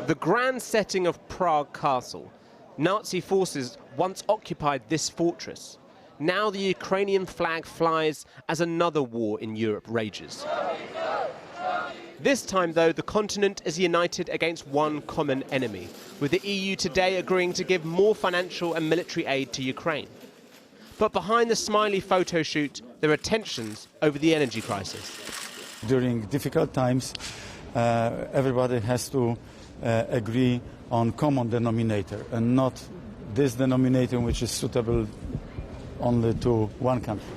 The grand setting of Prague Castle. Nazi forces once occupied this fortress. Now the Ukrainian flag flies as another war in Europe rages. This time, though, the continent is united against one common enemy, with the EU today agreeing to give more financial and military aid to Ukraine. But behind the smiley photo shoot, there are tensions over the energy crisis. During difficult times, everybody has to agree on common denominator and not this denominator which is suitable only to one country.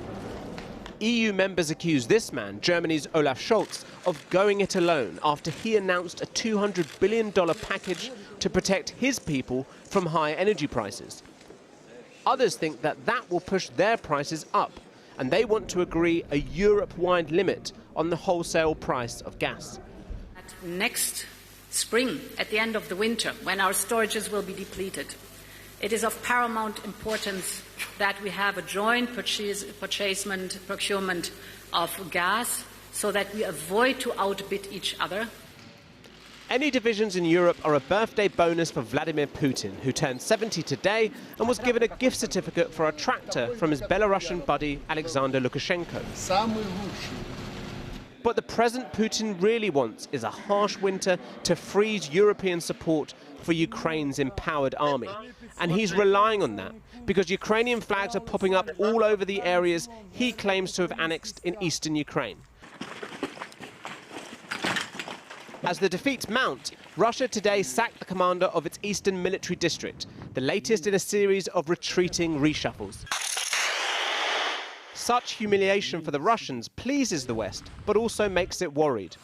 EU members accuse this man, Germany's Olaf Scholz, of going it alone after he announced a $200 billion package to protect his people from high energy prices. Others think that that will push their prices up, and they want to agree a Europe-wide limit on the wholesale price of gas. Next spring, at the end of the winter, when our storages will be depleted, it is of paramount importance that we have a joint procurement of gas so that we avoid to outbid each other. Any divisions in Europe are a birthday bonus for Vladimir Putin, who turned 70 today and was given a gift certificate for a tractor from his Belarusian buddy Alexander Lukashenko. But the present Putin really wants is a harsh winter to freeze European support for Ukraine's empowered army. And he's relying on that because Ukrainian flags are popping up all over the areas he claims to have annexed in eastern Ukraine. As the defeats mount, Russia today sacked the commander of its eastern military district, the latest in a series of retreating reshuffles. Such humiliation for the Russians pleases the West, but also makes it worried.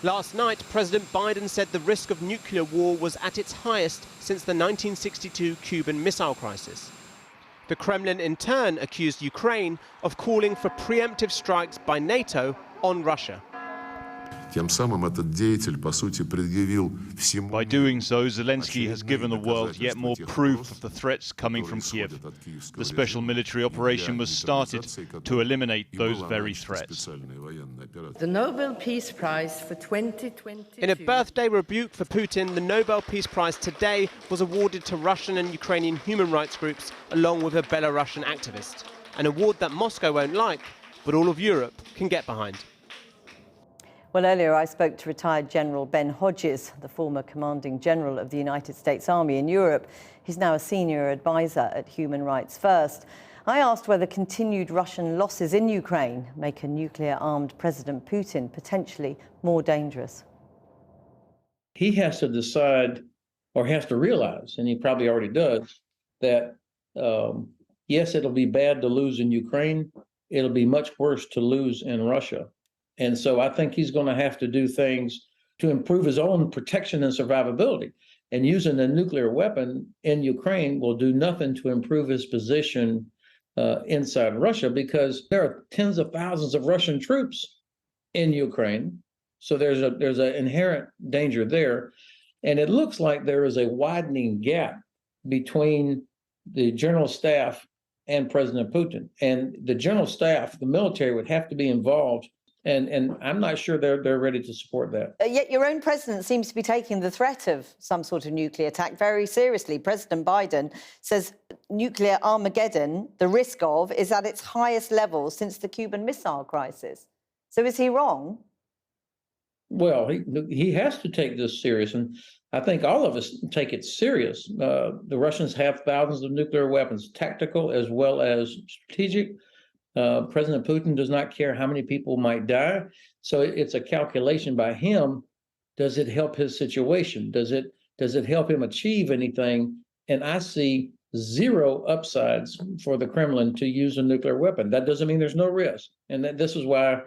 Last night, President Biden said the risk of nuclear war was at its highest since the 1962 Cuban Missile Crisis. The Kremlin in turn accused Ukraine of calling for preemptive strikes by NATO on Russia. By doing so, Zelensky has given the world yet more proof of the threats coming from Kiev. The special military operation was started to eliminate those very threats. The Nobel Peace Prize for 2022. In a birthday rebuke for Putin, the Nobel Peace Prize today was awarded to Russian and Ukrainian human rights groups, along with a Belarusian activist. An award that Moscow won't like, but all of Europe can get behind. Well, earlier I spoke to retired General Ben Hodges, the former commanding general of the United States Army in Europe. He's now a senior advisor at Human Rights First. I asked whether continued Russian losses in Ukraine make a nuclear-armed President Putin potentially more dangerous. He has to decide, or has to realize, and he probably already does, that yes, it'll be bad to lose in Ukraine. It'll be much worse to lose in Russia. And so I think he's going to have to do things to improve his own protection and survivability. And using a nuclear weapon in Ukraine will do nothing to improve his position inside Russia, because there are tens of thousands of Russian troops in Ukraine. So there's an inherent danger there. And it looks like there is a widening gap between the general staff and President Putin. And the general staff, the military, would have to be involved. And I'm not sure they're ready to support that. Yet your own president seems to be taking the threat of some sort of nuclear attack very seriously. President Biden says nuclear Armageddon, the risk of, is at its highest level since the Cuban Missile Crisis. So is he wrong? Well, he has to take this serious, and I think all of us take it serious. The Russians have thousands of nuclear weapons, tactical as well as strategic. President Putin does not care how many people might die. So it's a calculation by him. Does it help his situation? Does it help him achieve anything? And I see zero upsides for the Kremlin to use a nuclear weapon. That doesn't mean there's no risk. And this is why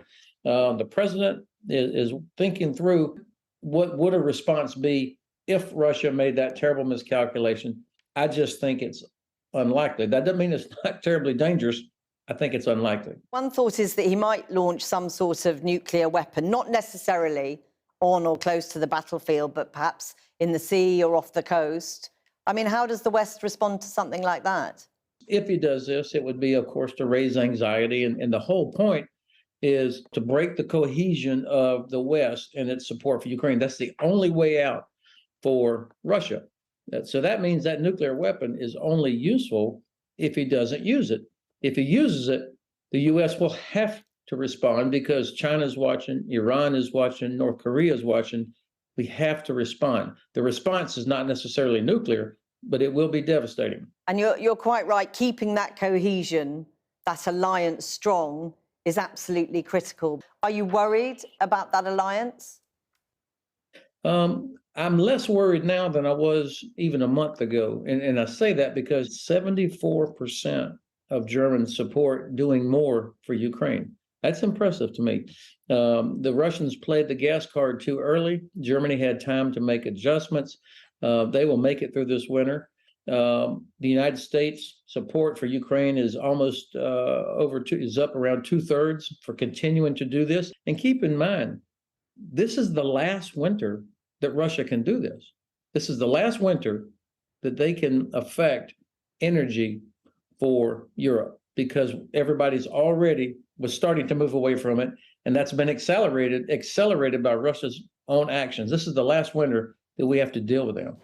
the president is thinking through what would a response be if Russia made that terrible miscalculation. I just think it's unlikely. That doesn't mean it's not terribly dangerous. I think it's unlikely. One thought is that he might launch some sort of nuclear weapon, not necessarily on or close to the battlefield, but perhaps in the sea or off the coast. I mean, how does the West respond to something like that? If he does this, it would be, of course, to raise anxiety. And the whole point is to break the cohesion of the West and its support for Ukraine. That's the only way out for Russia. So that means that nuclear weapon is only useful if he doesn't use it. If he uses it, the U.S. will have to respond because China's watching, Iran is watching, North Korea is watching. We have to respond. The response is not necessarily nuclear, but it will be devastating. And you're quite right. Keeping that cohesion, that alliance strong, is absolutely critical. Are you worried about that alliance? I'm less worried now than I was even a month ago. And I say that because 74% of Germans support doing more for Ukraine. That's impressive to me. The Russians played the gas card too early. Germany had time to make adjustments. They will make it through this winter. The United States support for Ukraine is almost is up around 2/3 for continuing to do this. And keep in mind, this is the last winter that Russia can do this. This is the last winter that they can affect energy for Europe because everybody's already was starting to move away from it. And that's been accelerated by Russia's own actions. This is the last winter that we have to deal with them.